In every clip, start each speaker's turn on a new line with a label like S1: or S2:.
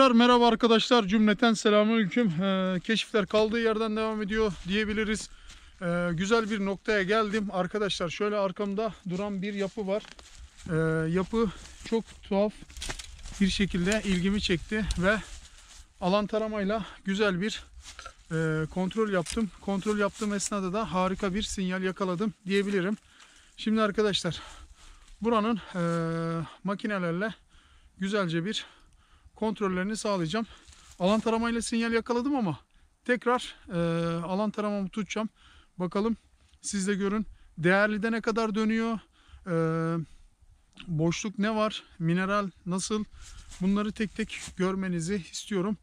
S1: Arkadaşlar merhaba arkadaşlar, cümleten selamünaleyküm. Keşifler kaldığı yerden devam ediyor diyebiliriz. Güzel bir noktaya geldim arkadaşlar. Şöyle arkamda duran bir yapı var. Yapı çok tuhaf bir şekilde ilgimi çekti ve alan taramayla güzel bir kontrol yaptım. Kontrol yaptığım esnada da harika bir sinyal yakaladım diyebilirim. Şimdi arkadaşlar buranın makinelerle güzelce bir kontrollerini sağlayacağım. Alan taramayla sinyal yakaladım ama tekrar alan taramamı tutacağım. Bakalım siz de görün. Değerlide ne kadar dönüyor? Boşluk ne var? Mineral nasıl? Bunları tek tek görmenizi istiyorum.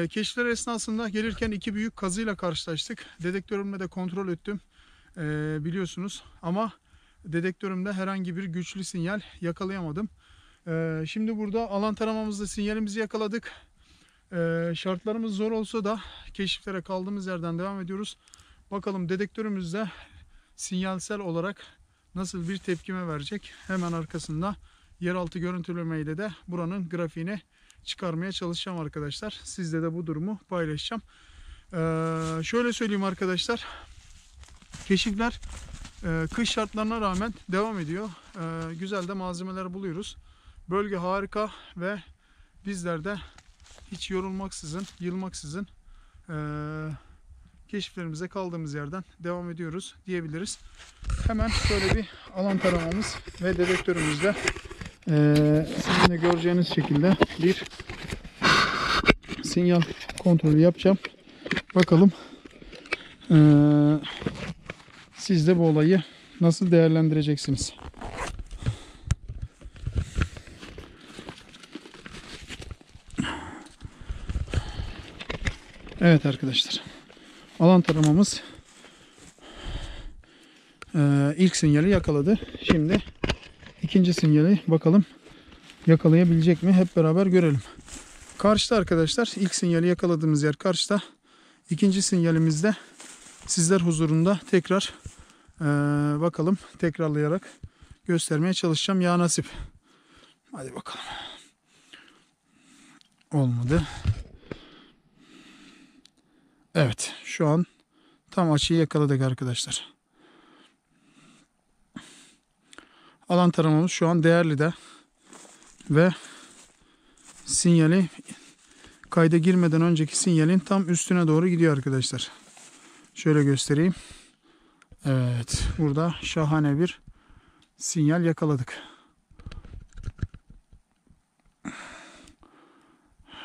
S1: Keşifler esnasında gelirken iki büyük kazıyla karşılaştık. Dedektörümle de kontrol ettim. Biliyorsunuz ama dedektörümde herhangi bir güçlü sinyal yakalayamadım. Şimdi burada alan taramamızda sinyalimizi yakaladık. Şartlarımız zor olsa da keşiflere kaldığımız yerden devam ediyoruz. Bakalım dedektörümüzde sinyalsel olarak nasıl bir tepkime verecek. Hemen arkasında yeraltı görüntülemeyle de buranın grafiğini çıkarmaya çalışacağım arkadaşlar. Sizle de bu durumu paylaşacağım. Şöyle söyleyeyim arkadaşlar. Keşifler kış şartlarına rağmen devam ediyor. Güzel de malzemeler buluyoruz. Bölge harika ve bizler de hiç yorulmaksızın, yılmaksızın keşiflerimize kaldığımız yerden devam ediyoruz diyebiliriz. Hemen şöyle bir alan taramamız ve dedektörümüzde sizin de göreceğiniz şekilde bir sinyal kontrolü yapacağım. Bakalım siz de bu olayı nasıl değerlendireceksiniz? Evet arkadaşlar, alan taramamız ilk sinyali yakaladı. Şimdi ikinci sinyali bakalım yakalayabilecek mi? Hep beraber görelim. Karşıda arkadaşlar, ilk sinyali yakaladığımız yer karşıda. İkinci sinyalimizde sizler huzurunda tekrar bakalım, tekrarlayarak göstermeye çalışacağım. Ya nasip. Hadi bakalım. Olmadı. Evet, şu an tam açıyı yakaladık arkadaşlar. Alan taramamız şu an Değerli'de ve sinyali kayda girmeden önceki sinyalin tam üstüne doğru gidiyor arkadaşlar. Şöyle göstereyim. Evet, burada şahane bir sinyal yakaladık.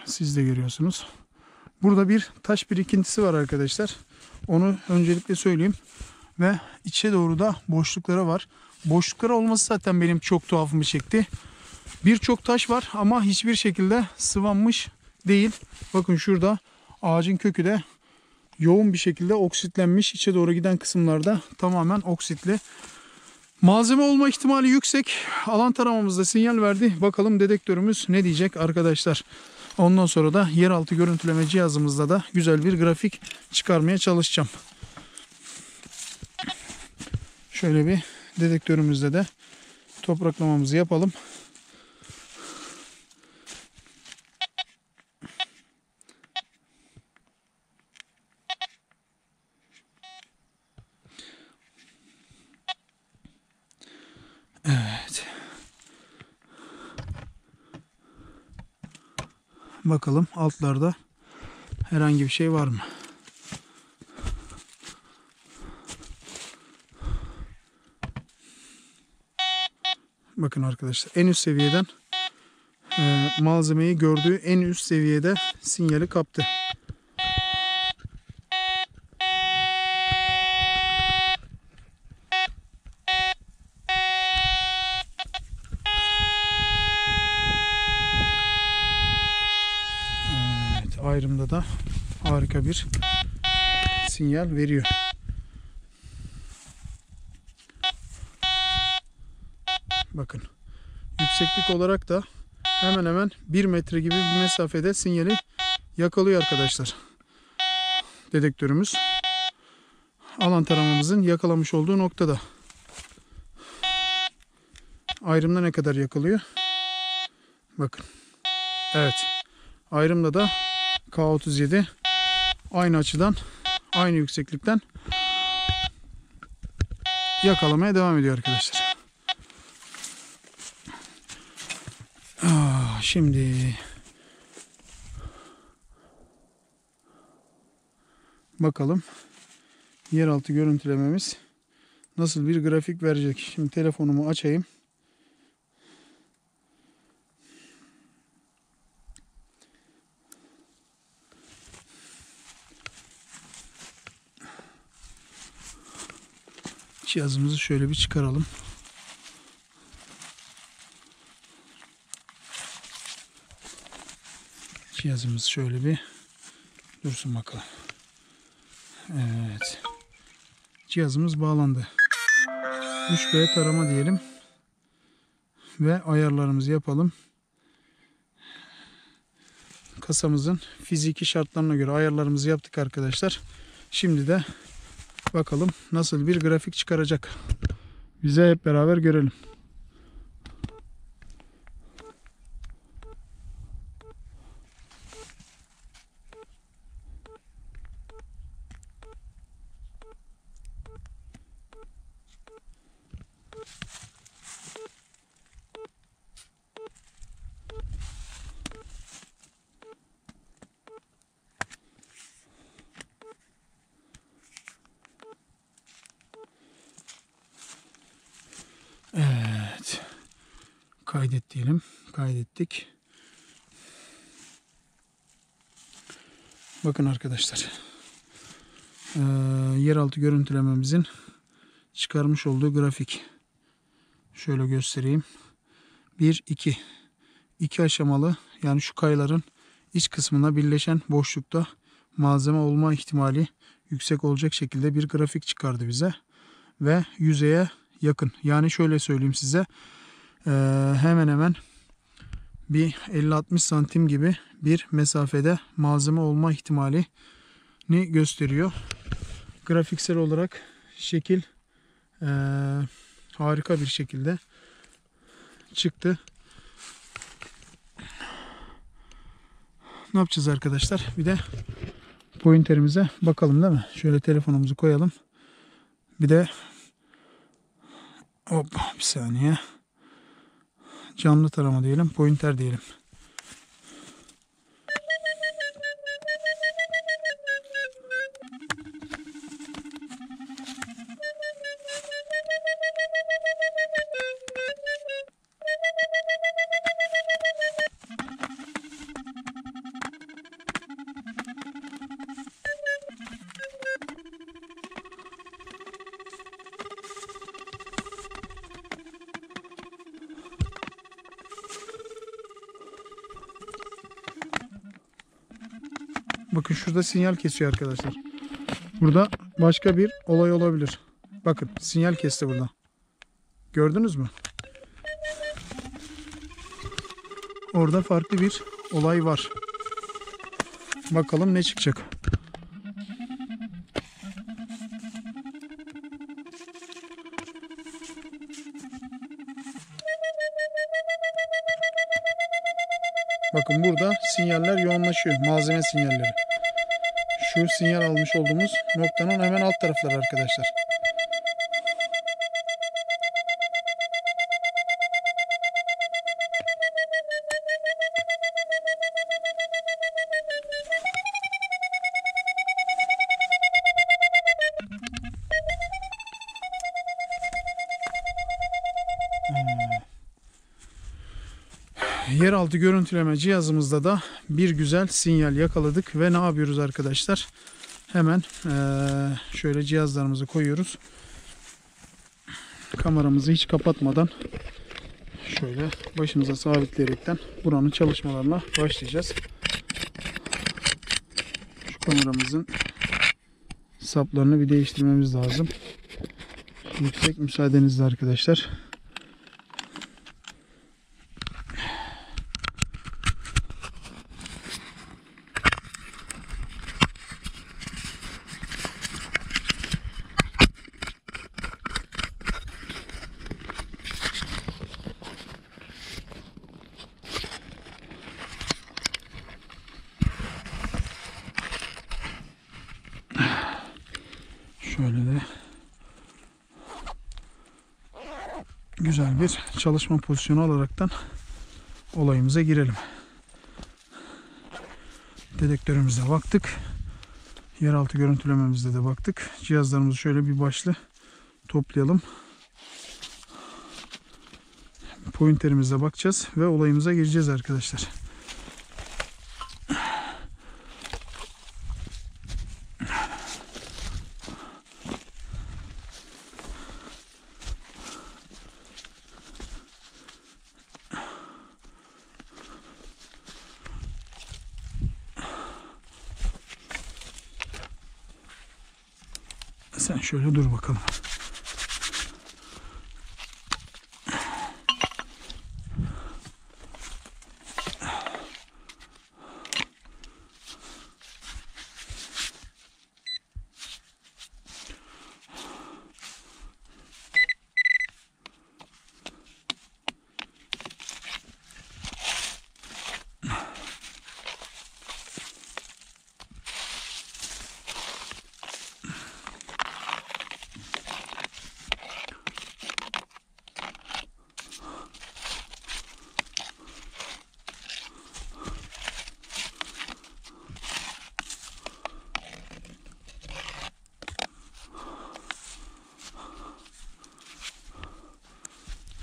S1: Siz de görüyorsunuz. Burada bir taş birikintisi var arkadaşlar. Onu öncelikle söyleyeyim. Ve içe doğru da boşlukları var. Boşlukları olması zaten benim çok tuhafımı çekti. Birçok taş var ama hiçbir şekilde sıvanmış değil. Bakın şurada ağacın kökü de yoğun bir şekilde oksitlenmiş. İçe doğru giden kısımlarda tamamen oksitli. Malzeme olma ihtimali yüksek. Alan taramamızda sinyal verdi. Bakalım dedektörümüz ne diyecek arkadaşlar. Ondan sonra da yeraltı görüntüleme cihazımızda da güzel bir grafik çıkarmaya çalışacağım. Şöyle bir dedektörümüzde de topraklamamızı yapalım. Evet. Bakalım altlarda herhangi bir şey var mı? Bakın arkadaşlar, en üst seviyeden malzemeyi gördüğü en üst seviyede sinyali kaptı. Evet, ayrımda da harika bir sinyal veriyor. Bakın, yükseklik olarak da hemen hemen 1 metre gibi bir mesafede sinyali yakalıyor arkadaşlar. Dedektörümüz alan taramamızın yakalamış olduğu noktada. Ayrımda ne kadar yakalıyor? Bakın. Evet. Ayrımda da K37 aynı açıdan, aynı yükseklikten yakalamaya devam ediyor arkadaşlar. Şimdi bakalım yeraltı görüntülememiz nasıl bir grafik verecek. Şimdi telefonumu açayım. Cihazımızı şöyle bir çıkaralım. Cihazımız şöyle bir dursun bakalım. Evet. Cihazımız bağlandı. 3B tarama diyelim. Ve ayarlarımızı yapalım. Kasamızın fiziki şartlarına göre ayarlarımızı yaptık arkadaşlar. Şimdi de bakalım nasıl bir grafik çıkaracak. Bize hep beraber görelim. Evet. Kaydet diyelim. Kaydettik. Bakın arkadaşlar. Yeraltı görüntülememizin çıkarmış olduğu grafik. Şöyle göstereyim. 1, 2. 2 aşamalı. Yani şu kayaların iç kısmına birleşen boşlukta malzeme olma ihtimali yüksek olacak şekilde bir grafik çıkardı bize. Ve yüzeye yakın. Yani şöyle söyleyeyim size. Hemen hemen bir 50-60 santim gibi bir mesafede malzeme olma ihtimalini gösteriyor. Grafiksel olarak şekil harika bir şekilde çıktı. Ne yapacağız arkadaşlar? Bir de pointerimize bakalım değil mi? Şöyle telefonumuzu koyalım. Bir de hop bir saniye. Canlı tarama diyelim. Pointer diyelim. Bakın şurada sinyal kesiyor arkadaşlar. Burada başka bir olay olabilir. Bakın sinyal kesti burada. Gördünüz mü? Orada farklı bir olay var. Bakalım ne çıkacak. Bakın burada sinyaller yoğunlaşıyor. Malzeme sinyalleri. Şu sinyal almış olduğumuz noktanın hemen alt tarafları arkadaşlar. Yeraltı görüntüleme cihazımızda da bir güzel sinyal yakaladık ve ne yapıyoruz arkadaşlar? Hemen şöyle cihazlarımızı koyuyoruz. Kameramızı hiç kapatmadan şöyle başımıza sabitleyerekten buranın çalışmalarına başlayacağız. Şu kameramızın saplarını bir değiştirmemiz lazım. Yüksek müsaadenizle arkadaşlar. Şöyle de güzel bir çalışma pozisyonu alaraktan olayımıza girelim. Dedektörümüze baktık. Yeraltı görüntülememizde de baktık. Cihazlarımızı şöyle bir başlı toplayalım. Pointerimize bakacağız ve olayımıza gireceğiz arkadaşlar. Sen şöyle dur bakalım.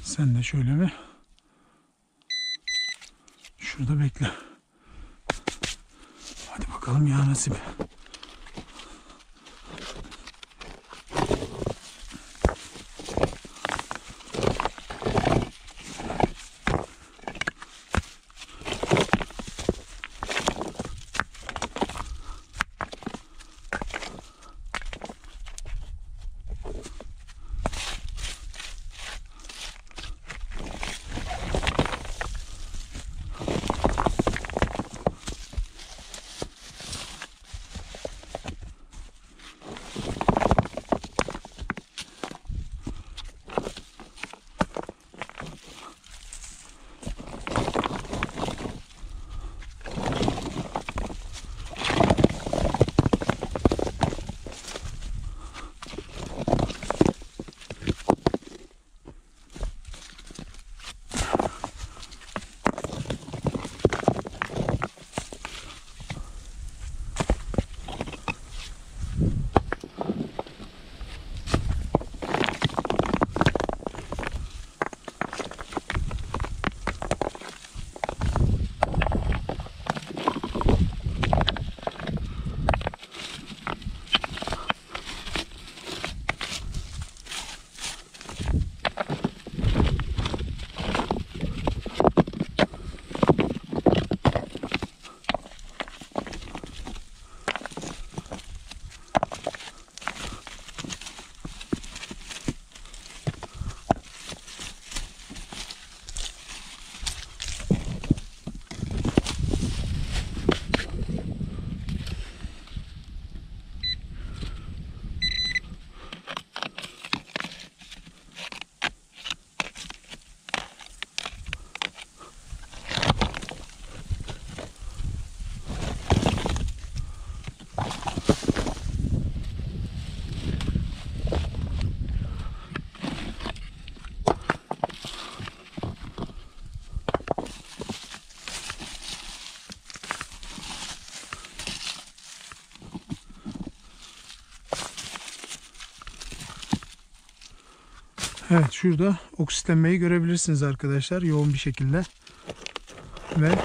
S1: Sen de şöyle bir şurada bekle. Hadi bakalım ya nasip. Evet, şurada oksitlenmeyi görebilirsiniz arkadaşlar, yoğun bir şekilde. Ve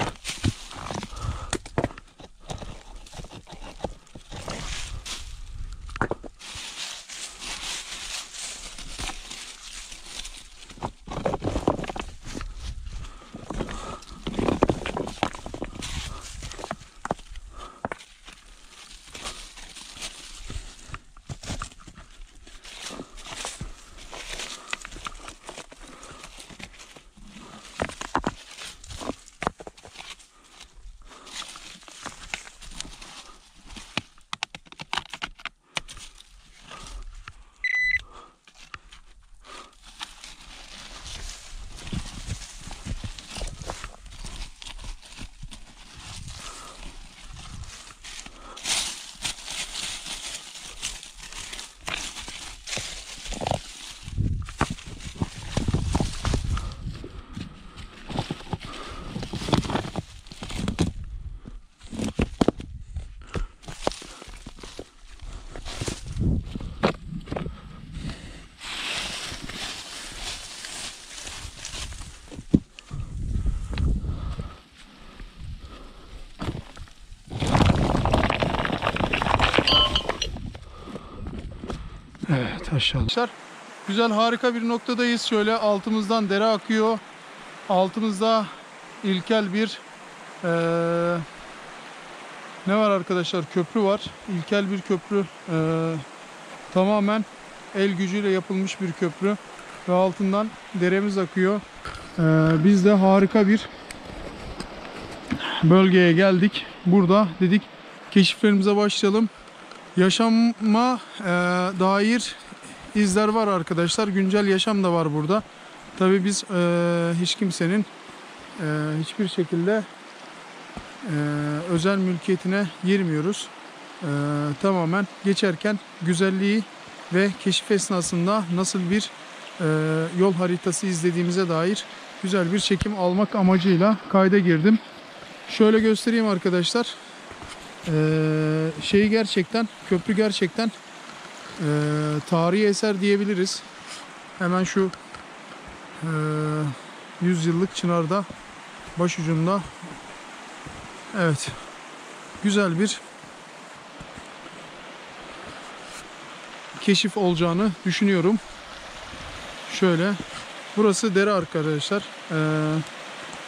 S1: Aşağıda. Güzel, harika bir noktadayız. Şöyle altımızdan dere akıyor. Altımızda ilkel bir ne var arkadaşlar? Köprü var. İlkel bir köprü. Tamamen el gücüyle yapılmış bir köprü. Ve altından deremiz akıyor. Biz de harika bir bölgeye geldik. Burada dedik keşiflerimize başlayalım. Yaşama dair izler var arkadaşlar. Güncel yaşam da var burada. Tabii biz hiç kimsenin hiçbir şekilde özel mülkiyetine girmiyoruz. Tamamen geçerken güzelliği ve keşif esnasında nasıl bir yol haritası izlediğimize dair güzel bir çekim almak amacıyla kayda girdim. Şöyle göstereyim arkadaşlar. Gerçekten, köprü gerçekten tarihi eser diyebiliriz. Hemen şu 100 yıllık çınarda başucunda, evet, güzel bir keşif olacağını düşünüyorum. Şöyle, burası dere arkadaşlar.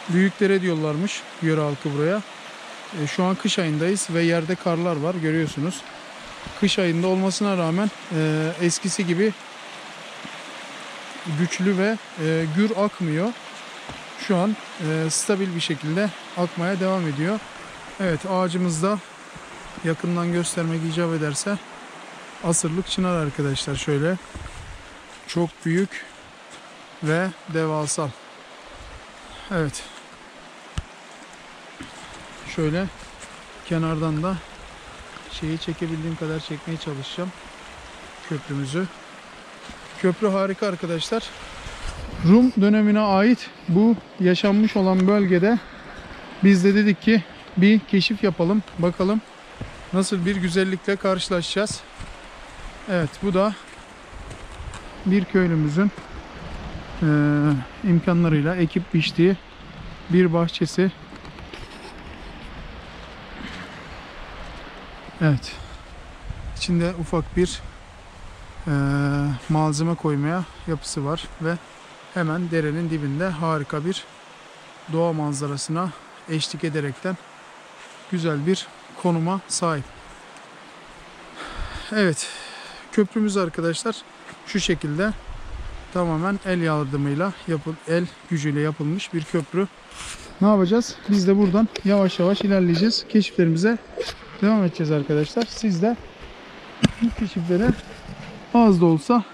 S1: Büyükdere diyorlarmış yöre halkı buraya. Şu an kış ayındayız ve yerde karlar var, görüyorsunuz. Kış ayında olmasına rağmen eskisi gibi güçlü ve gür akmıyor. Şu an stabil bir şekilde akmaya devam ediyor. Evet, ağacımızda yakından göstermek icap ederse asırlık çınar arkadaşlar. Şöyle çok büyük ve devasal. Evet. Şöyle kenardan da şeyi çekebildiğim kadar çekmeye çalışacağım. Köprümüzü. Köprü harika arkadaşlar. Rum dönemine ait bu yaşanmış olan bölgede biz de dedik ki bir keşif yapalım. Bakalım nasıl bir güzellikle karşılaşacağız. Evet, bu da bir köylümüzün imkanlarıyla ekip biçtiği bir bahçesi. Evet. İçinde ufak bir malzeme koymaya yapısı var ve hemen derenin dibinde harika bir doğa manzarasına eşlik ederekten güzel bir konuma sahip. Evet, köprümüz arkadaşlar şu şekilde tamamen el yardımıyla el gücüyle yapılmış bir köprü. Ne yapacağız? Biz de buradan yavaş yavaş ilerleyeceğiz. Keşiflerimize devam edeceğiz arkadaşlar. Siz de bu keşiflere az da olsa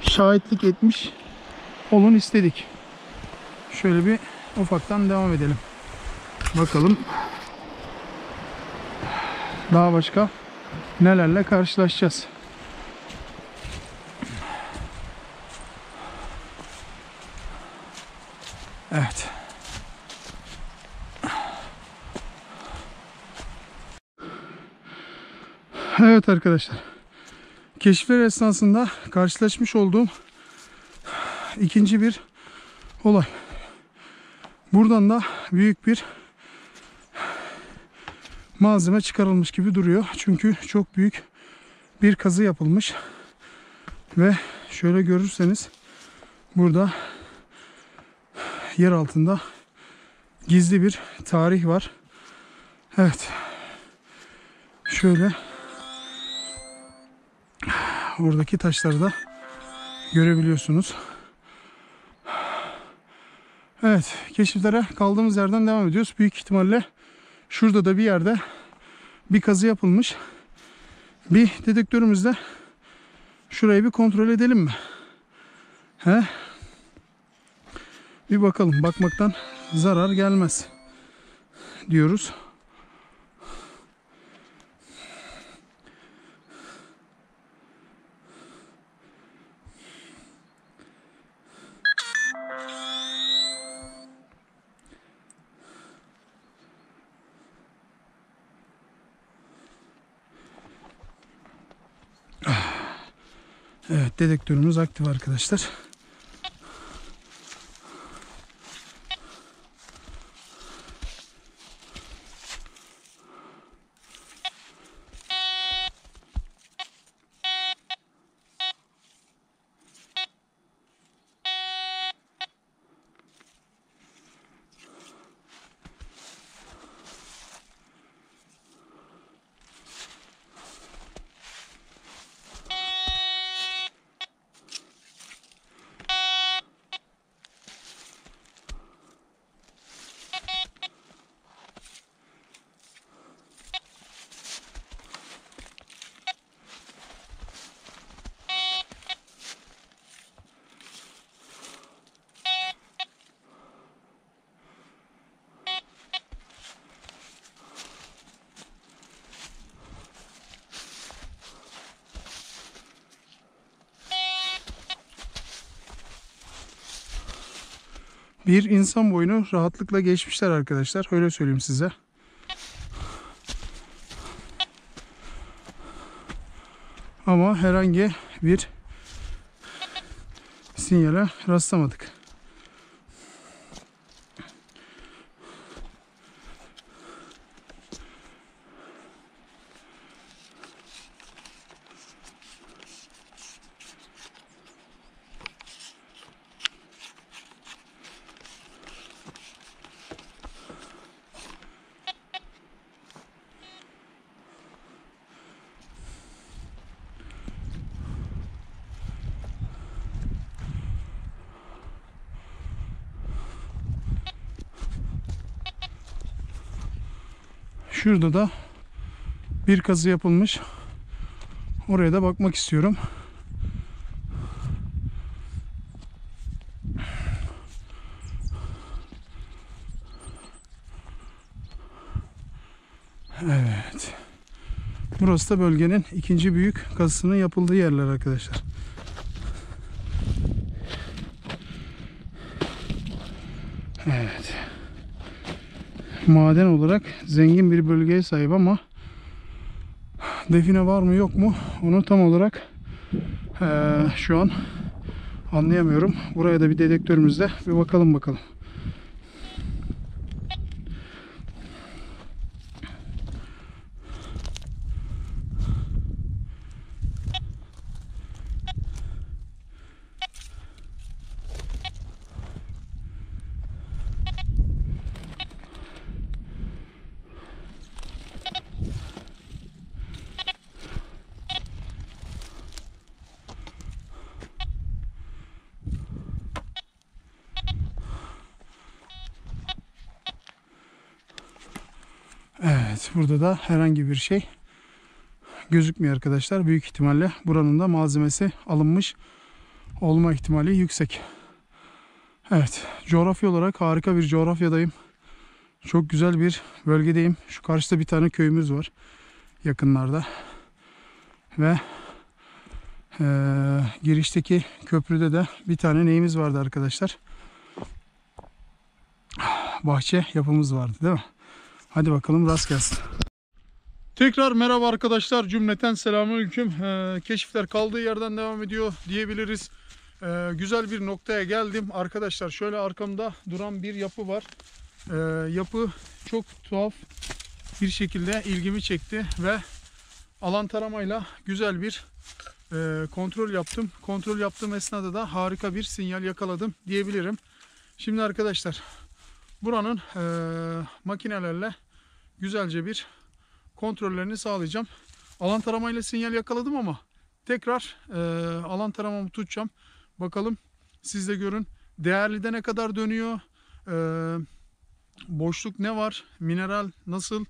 S1: şahitlik etmiş olun istedik. Şöyle bir ufaktan devam edelim. Bakalım daha başka nelerle karşılaşacağız. Evet. Evet arkadaşlar. Keşifler esnasında karşılaşmış olduğum ikinci bir olay. Buradan da büyük bir malzeme çıkarılmış gibi duruyor. Çünkü çok büyük bir kazı yapılmış. Ve şöyle görürseniz burada yer altında gizli bir tarih var. Evet. Şöyle oradaki taşları da görebiliyorsunuz. Evet, keşiflere kaldığımız yerden devam ediyoruz. Büyük ihtimalle şurada da bir yerde bir kazı yapılmış. Bir dedektörümüzle şurayı bir kontrol edelim mi? He? Bir bakalım. Bakmaktan zarar gelmez diyoruz. Evet, dedektörümüz aktif arkadaşlar. bir insan boyunu rahatlıkla geçmişler arkadaşlar. Öyle söyleyeyim size. Ama herhangi bir sinyale rastlamadık. Şurada da bir kazı yapılmış. Oraya da bakmak istiyorum. Evet. Burası da bölgenin ikinci büyük kazısının yapıldığı yerler arkadaşlar. Evet. Maden olarak zengin bir bölgeye sahip ama define var mı yok mu onu tam olarak şu an anlayamıyorum. Buraya da bir dedektörümüzle bir bakalım. Evet, burada da herhangi bir şey gözükmüyor arkadaşlar. Büyük ihtimalle buranın da malzemesi alınmış olma ihtimali yüksek. Evet, coğrafya olarak harika bir coğrafyadayım. Çok güzel bir bölgedeyim. Şu karşıda bir tane köyümüz var yakınlarda. Ve girişteki köprüde de bir tane neyimiz vardı arkadaşlar? Bahçe yapımız vardı değil mi? Hadi bakalım, rast gelsin. Tekrar merhaba arkadaşlar, cümleten selamünaleyküm. Keşifler kaldığı yerden devam ediyor diyebiliriz. Güzel bir noktaya geldim arkadaşlar. Şöyle arkamda duran bir yapı var. Yapı çok tuhaf bir şekilde ilgimi çekti ve alan taramayla güzel bir kontrol yaptım. Kontrol yaptığım esnada da harika bir sinyal yakaladım diyebilirim. Şimdi arkadaşlar, buranın makinelerle güzelce bir kontrollerini sağlayacağım. Alan taramayla sinyal yakaladım ama tekrar alan taramamı tutacağım. Bakalım, siz de görün. Değerlide ne kadar dönüyor? Boşluk ne var? Mineral nasıl?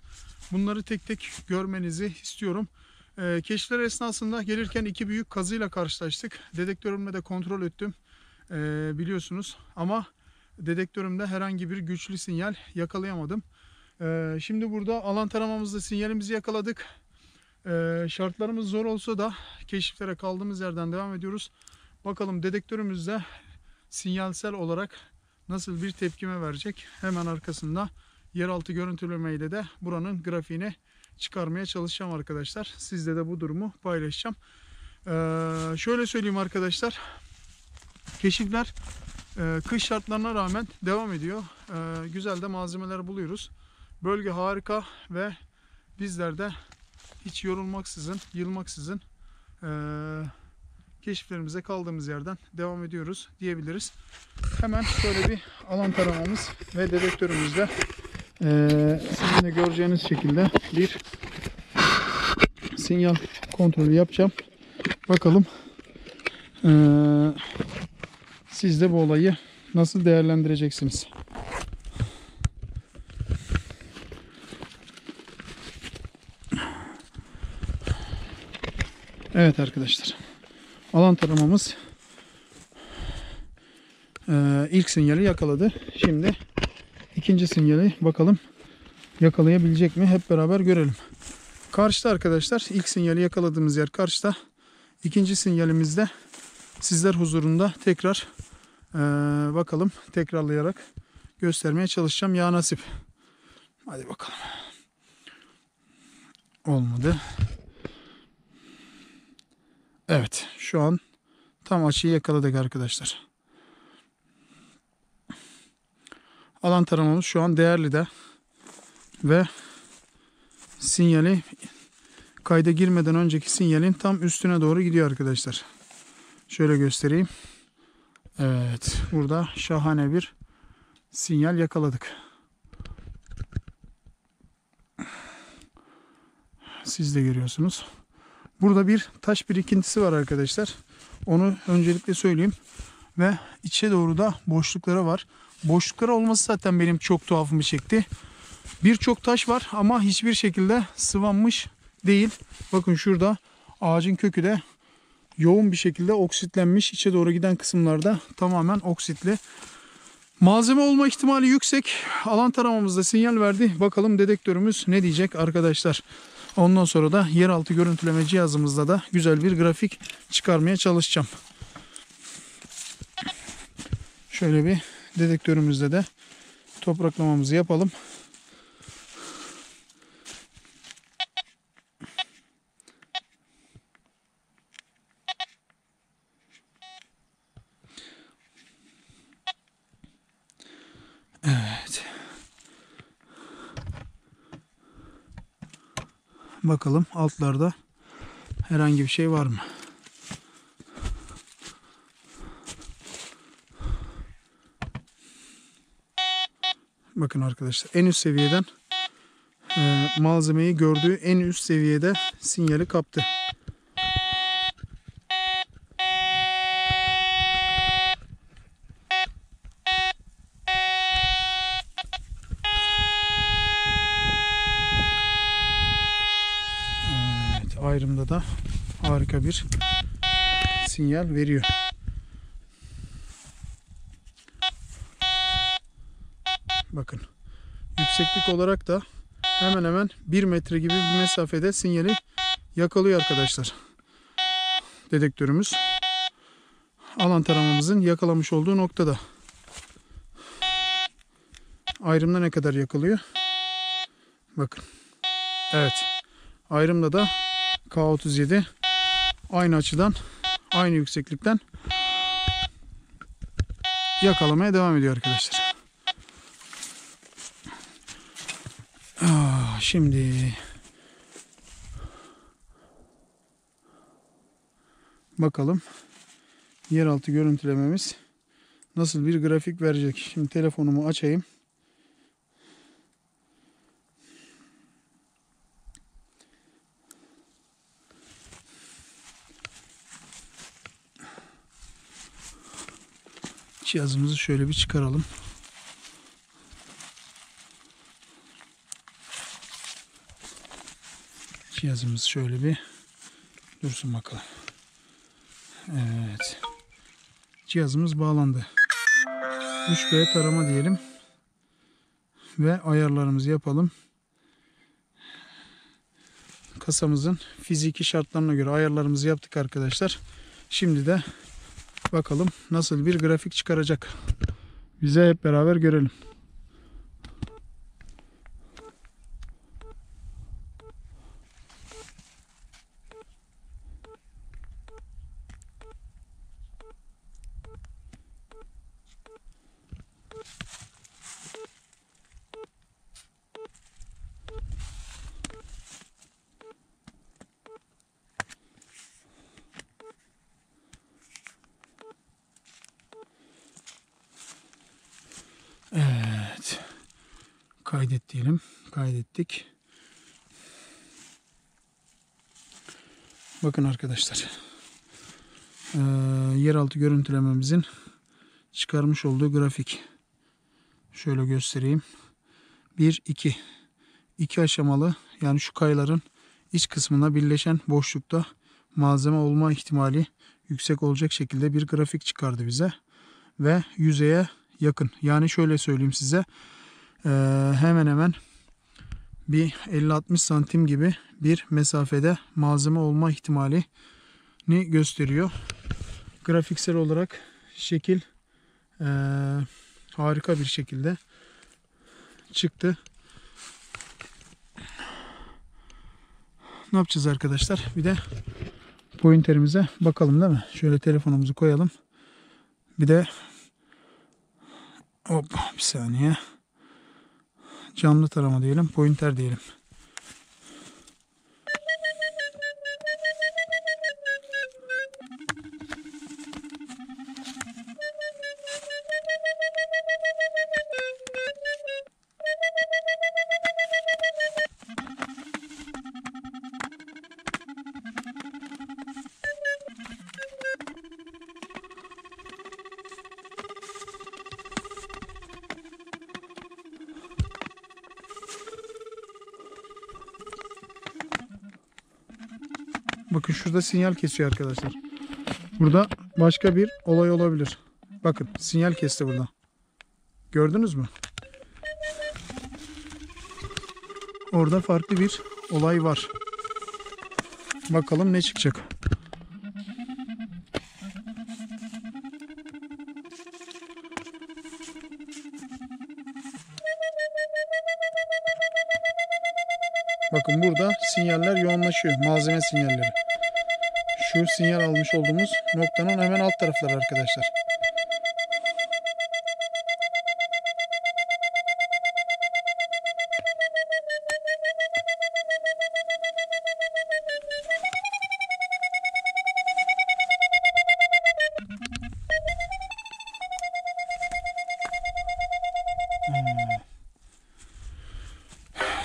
S1: Bunları tek tek görmenizi istiyorum. Keşifler esnasında gelirken iki büyük kazıyla karşılaştık. Dedektörümle de kontrol ettim. Biliyorsunuz, ama dedektörümde herhangi bir güçlü sinyal yakalayamadım. Şimdi burada alan taramamızda sinyalimizi yakaladık. Şartlarımız zor olsa da keşiflere kaldığımız yerden devam ediyoruz. Bakalım dedektörümüzde sinyalsel olarak nasıl bir tepkime verecek. Hemen arkasında yeraltı görüntülemeyle de buranın grafiğini çıkarmaya çalışacağım arkadaşlar. Sizle de bu durumu paylaşacağım. Şöyle söyleyeyim arkadaşlar. Keşifler kış şartlarına rağmen devam ediyor. Güzel de malzemeler buluyoruz. Bölge harika ve bizler de hiç yorulmaksızın, yılmaksızın keşiflerimize kaldığımız yerden devam ediyoruz diyebiliriz. Hemen şöyle bir alan taramamız ve dedektörümüzle sizin de göreceğiniz şekilde bir sinyal kontrolü yapacağım. Bakalım siz de bu olayı nasıl değerlendireceksiniz? Evet arkadaşlar, alan taramamız ilk sinyali yakaladı. Şimdi ikinci sinyali bakalım yakalayabilecek mi? Hep beraber görelim. Karşıda arkadaşlar, ilk sinyali yakaladığımız yer karşıda. İkinci sinyalimizde sizler huzurunda tekrar Bakalım, tekrarlayarak göstermeye çalışacağım. Ya nasip. Hadi bakalım. Olmadı. Evet, şu an tam açıyı yakaladık arkadaşlar. Alan taramamız şu an değerli de ve sinyali kayda girmeden önceki sinyalin tam üstüne doğru gidiyor arkadaşlar. Şöyle göstereyim. Evet, burada şahane bir sinyal yakaladık. Siz de görüyorsunuz. Burada bir taş birikintisi var arkadaşlar. Onu öncelikle söyleyeyim. Ve içe doğru da boşlukları var. Boşlukları olması zaten benim çok tuhafımı çekti. Birçok taş var ama hiçbir şekilde sıvanmış değil. Bakın şurada ağacın kökü de yoğun bir şekilde oksitlenmiş. İçe doğru giden kısımlarda tamamen oksitli. Malzeme olma ihtimali yüksek. Alan taramamızda sinyal verdi. Bakalım dedektörümüz ne diyecek arkadaşlar. Ondan sonra da yeraltı görüntüleme cihazımızda da güzel bir grafik çıkarmaya çalışacağım. Şöyle bir dedektörümüzde de topraklamamızı yapalım. Evet. Bakalım altlarda herhangi bir şey var mı? Bakın arkadaşlar, en üst seviyeden malzemeyi gördüğü en üst seviyede sinyali kaptı. Evet, ayrımda da harika bir sinyal veriyor. Bakın, yükseklik olarak da hemen hemen 1 metre gibi bir mesafede sinyali yakalıyor arkadaşlar. Dedektörümüz alan taramamızın yakalamış olduğu noktada. Ayrımda ne kadar yakalıyor? Bakın. Evet. Ayrımda da K37 aynı açıdan, aynı yükseklikten yakalamaya devam ediyor arkadaşlar. Şimdi bakalım yeraltı görüntülememiz nasıl bir grafik verecek. Şimdi telefonumu açayım. Cihazımızı şöyle bir çıkaralım. Cihazımız şöyle bir dursun bakalım. Evet. Cihazımız bağlandı. 3B tarama diyelim. Ve ayarlarımızı yapalım. Kasamızın fiziki şartlarına göre ayarlarımızı yaptık arkadaşlar. Şimdi de bakalım nasıl bir grafik çıkaracak. Bize hep beraber görelim. Evet. Kaydet diyelim. Kaydettik. Bakın arkadaşlar. Yeraltı görüntülememizin çıkarmış olduğu grafik. Şöyle göstereyim. 1, 2. 2 aşamalı, yani şu kayaların iç kısmına birleşen boşlukta malzeme olma ihtimali yüksek olacak şekilde bir grafik çıkardı bize. Ve yüzeye yakın. Yani şöyle söyleyeyim size. Hemen hemen bir 50-60 santim gibi bir mesafede malzeme olma ihtimalini gösteriyor. Grafiksel olarak şekil harika bir şekilde çıktı. Ne yapacağız arkadaşlar? Bir de pointerimize bakalım değil mi? Şöyle telefonumuzu koyalım. Bir de hop bir saniye. Canlı tarama diyelim. Pointer diyelim. Bakın şurada sinyal kesiyor arkadaşlar. Burada başka bir olay olabilir. Bakın sinyal kesti burada. Gördünüz mü? Orada farklı bir olay var. Bakalım ne çıkacak. Bakın burada sinyaller yoğunlaşıyor. Malzeme sinyalleri. Şu sinyal almış olduğumuz noktanın hemen alt tarafları arkadaşlar.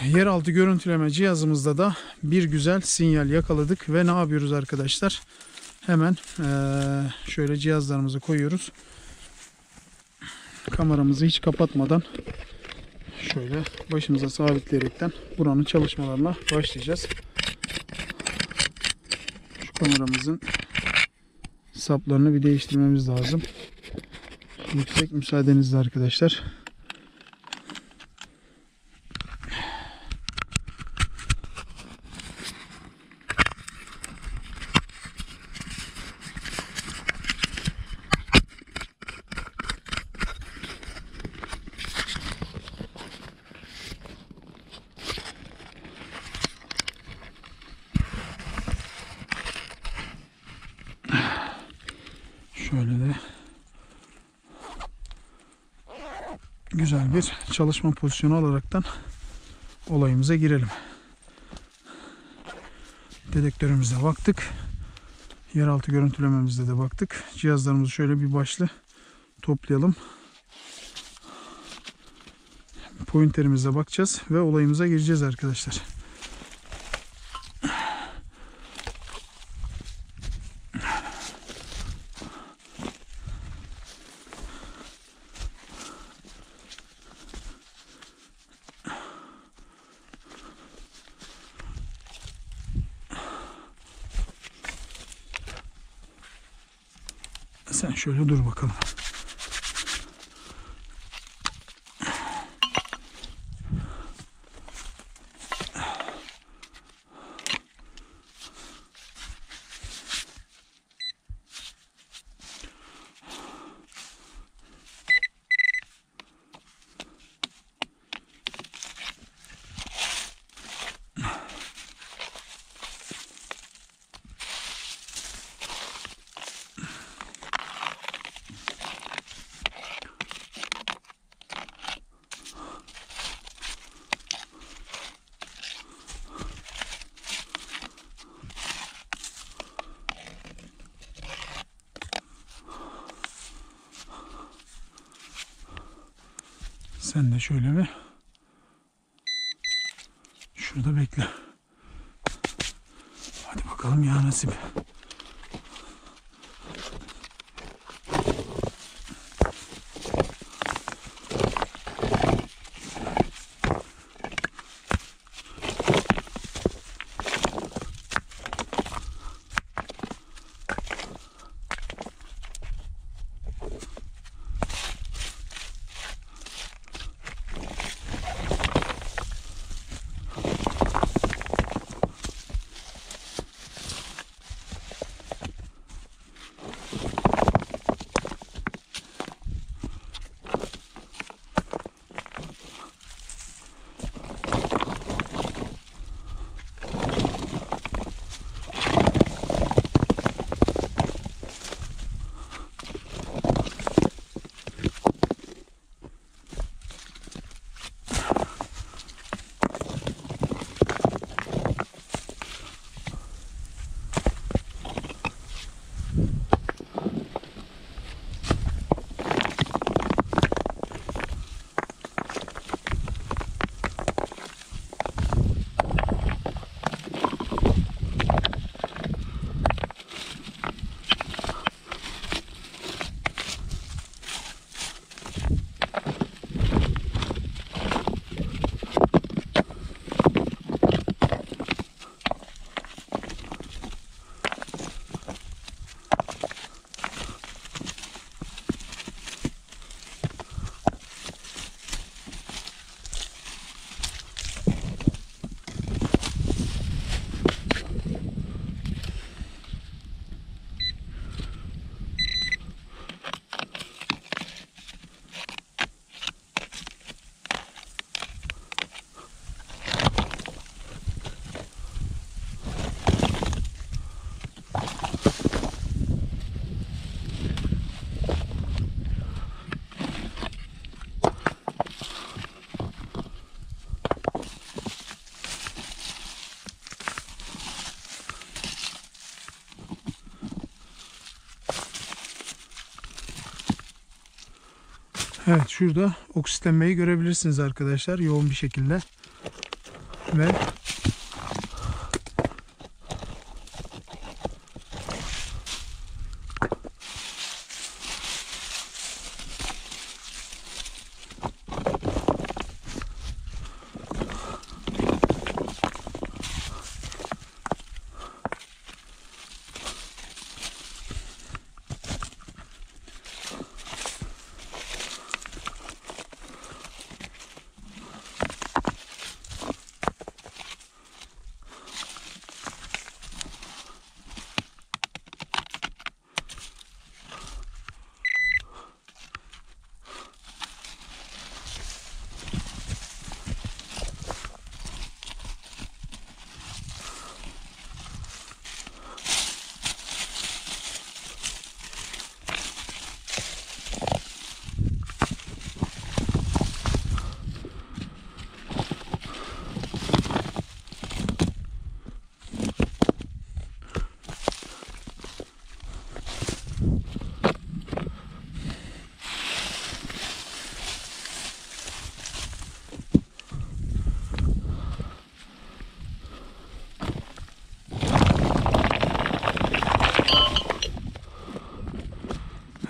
S1: Yeraltı görüntüleme cihazımızda da bir güzel sinyal yakaladık ve ne yapıyoruz arkadaşlar? Hemen şöyle cihazlarımızı koyuyoruz. Kameramızı hiç kapatmadan şöyle başımıza sabitleyerekten buranın çalışmalarına başlayacağız. Şu kameramızın saplarını bir değiştirmemiz lazım. Yüksek müsaadenizle arkadaşlar. Şöyle de güzel bir çalışma pozisyonu alaraktan olayımıza girelim. Dedektörümüze baktık. Yeraltı görüntülememizde de baktık. Cihazlarımızı şöyle bir başlı toplayalım. Pointerimize bakacağız ve olayımıza gireceğiz arkadaşlar. Sen şöyle dur bakalım. Sen de şöyle bir şurada bekle. Hadi bakalım ya nasip. Evet, şurada oksitlenmeyi görebilirsiniz arkadaşlar, yoğun bir şekilde. Ve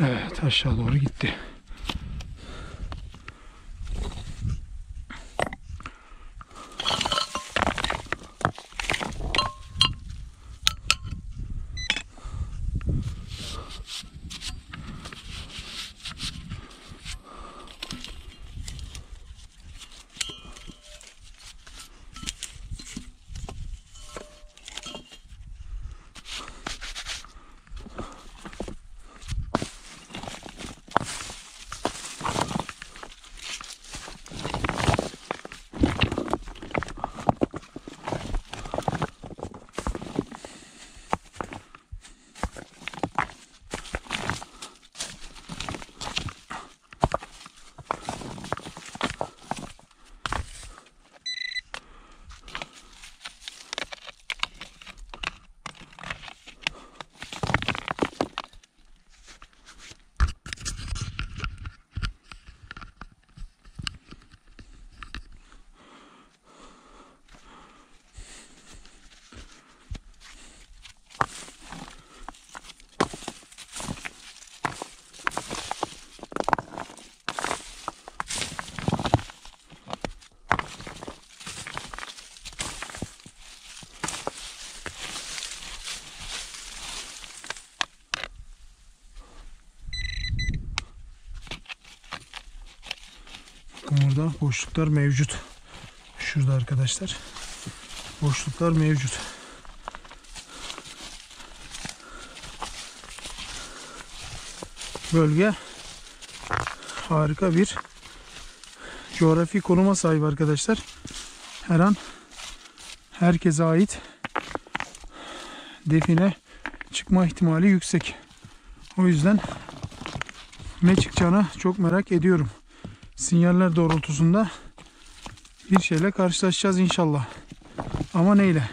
S1: evet, aşağı doğru gitti. Burada boşluklar mevcut. Şurada arkadaşlar. Boşluklar mevcut. Bölge harika bir coğrafi konuma sahip arkadaşlar. Her an herkese ait define çıkma ihtimali yüksek. O yüzden ne çıkacağını çok merak ediyorum. Sinyaller doğrultusunda bir şeyle karşılaşacağız inşallah. Ama neyle?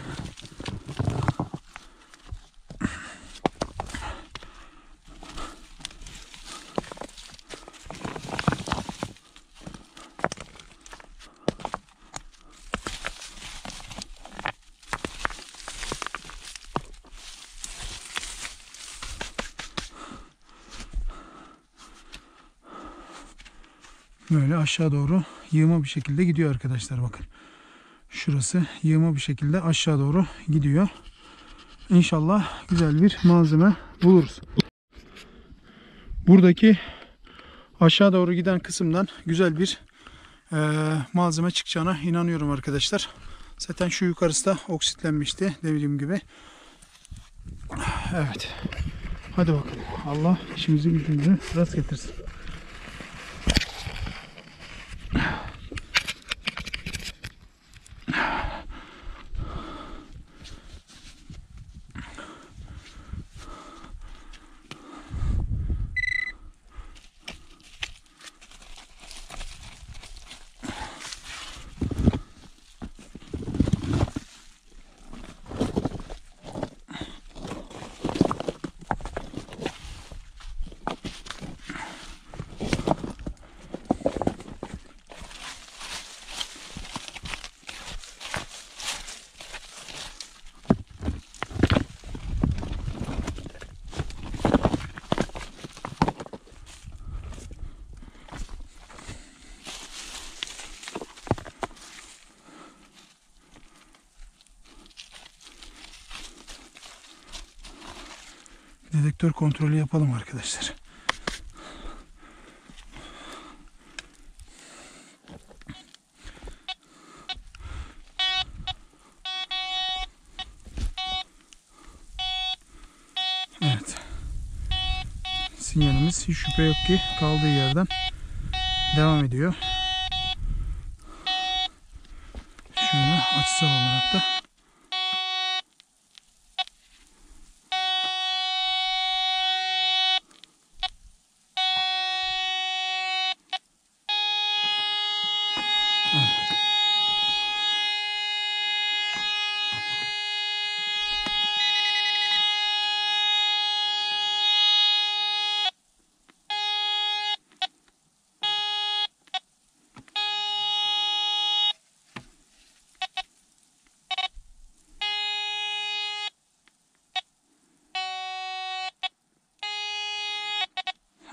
S1: Böyle aşağı doğru yığma bir şekilde gidiyor arkadaşlar, bakın. Şurası yığma bir şekilde aşağı doğru gidiyor. İnşallah güzel bir malzeme buluruz. Buradaki aşağı doğru giden kısımdan güzel bir malzeme çıkacağına inanıyorum arkadaşlar. Zaten şu yukarısı da oksitlenmişti dediğim gibi. Evet. Hadi bakalım. Allah işimizi gücümüzü rast getirsin. dedektör kontrolü yapalım arkadaşlar. Evet. Sinyalimiz hiç şüphe yok ki kaldığı yerden devam ediyor. Şöyle açısal olarak da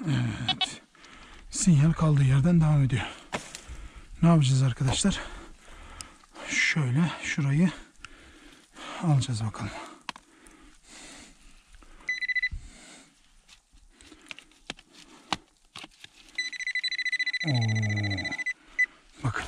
S1: evet. Sinyal kaldığı yerden devam ediyor. Ne yapacağız arkadaşlar? Şöyle şurayı alacağız bakalım. Oo, bakın.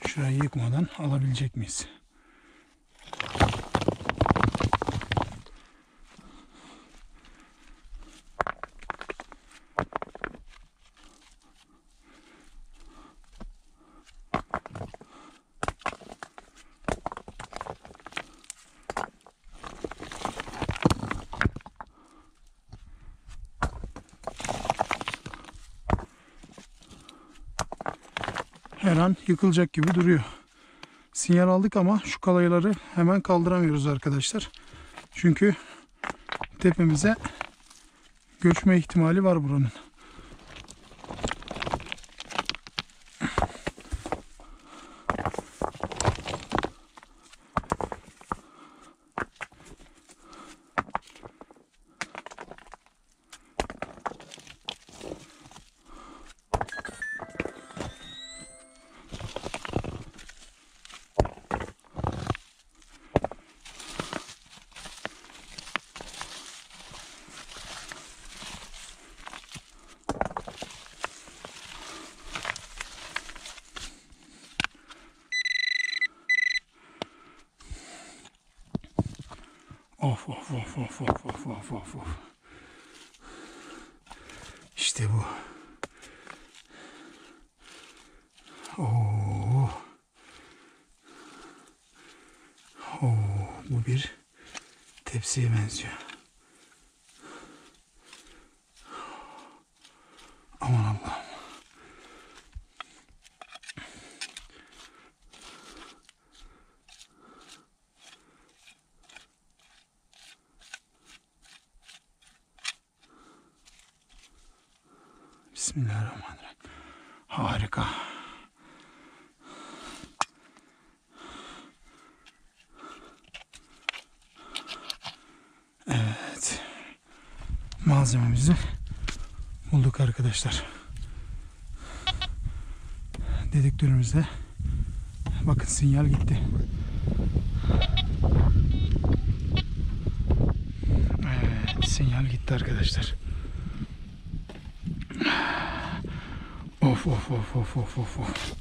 S1: Şurayı yıkmadan alabilecek miyiz? Her an yıkılacak gibi duruyor. Sinyal aldık ama şu kalayları hemen kaldıramıyoruz arkadaşlar. Çünkü tepemize göçme ihtimali var buranın. Of of of of of of of of of. İşte bu. Oo. Oo, bu bir tepsiye benziyor. Aman Allah'ım. Bismillahirrahmanirrahim. Harika. Evet. Malzememizi bulduk arkadaşlar. Dedektörümüzde bakın sinyal gitti. Evet, sinyal gitti arkadaşlar. Of of of of of of of.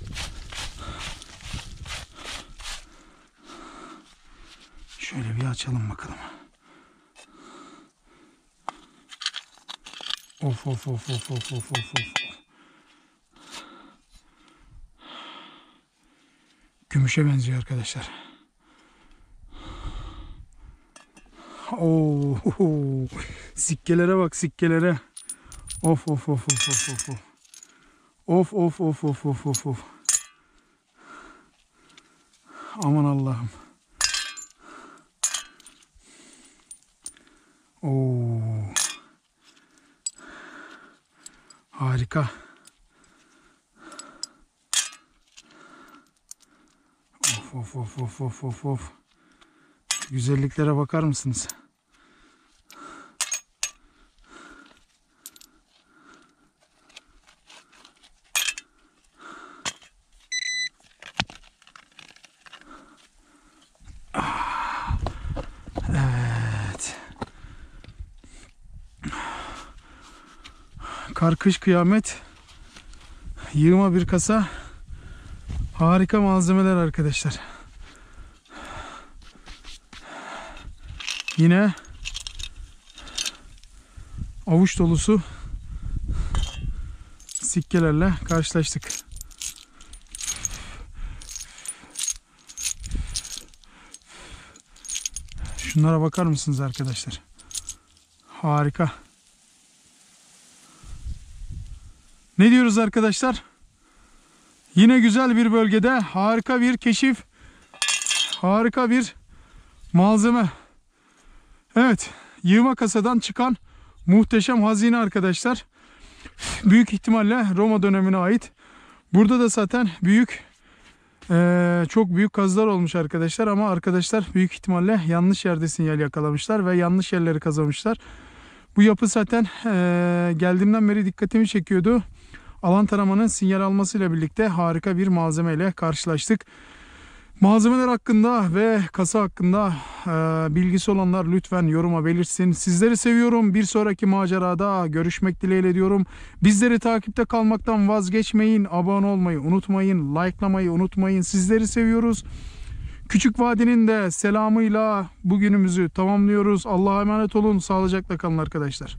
S1: Şöyle bir açalım bakalım. Of of of of of of of of. Gümüşe benziyor arkadaşlar. Oo, sikkelere bak, sikkelere. Of of of of of of of. Of of of of of of of. Aman Allah'ım. Oo. Harika. Of of of of of of of. Güzelliklere bakar mısınız? Kar kış kıyamet. Yığma bir kasa. Harika malzemeler arkadaşlar. Yine avuç dolusu sikkelerle karşılaştık. Şunlara bakar mısınız arkadaşlar? Harika. Ne diyoruz arkadaşlar? Yine güzel bir bölgede harika bir keşif, harika bir malzeme. Evet, yığma kasadan çıkan muhteşem hazine arkadaşlar. Büyük ihtimalle Roma dönemine ait. Burada da zaten çok büyük kazılar olmuş arkadaşlar, ama arkadaşlar büyük ihtimalle yanlış yerde sinyal yakalamışlar ve yanlış yerleri kazımışlar. Bu yapı zaten geldiğimden beri dikkatimi çekiyordu. Alan taramanın sinyal almasıyla birlikte harika bir malzemeyle karşılaştık. Malzemeler hakkında ve kasa hakkında bilgisi olanlar lütfen yoruma belirtsin. Sizleri seviyorum. Bir sonraki macerada görüşmek dileğiyle diyorum. Bizleri takipte kalmaktan vazgeçmeyin. Abone olmayı unutmayın. Likelamayı unutmayın. Sizleri seviyoruz. Küçük Vadi'nin de selamıyla bugünümüzü tamamlıyoruz. Allah'a emanet olun. Sağlıcakla kalın arkadaşlar.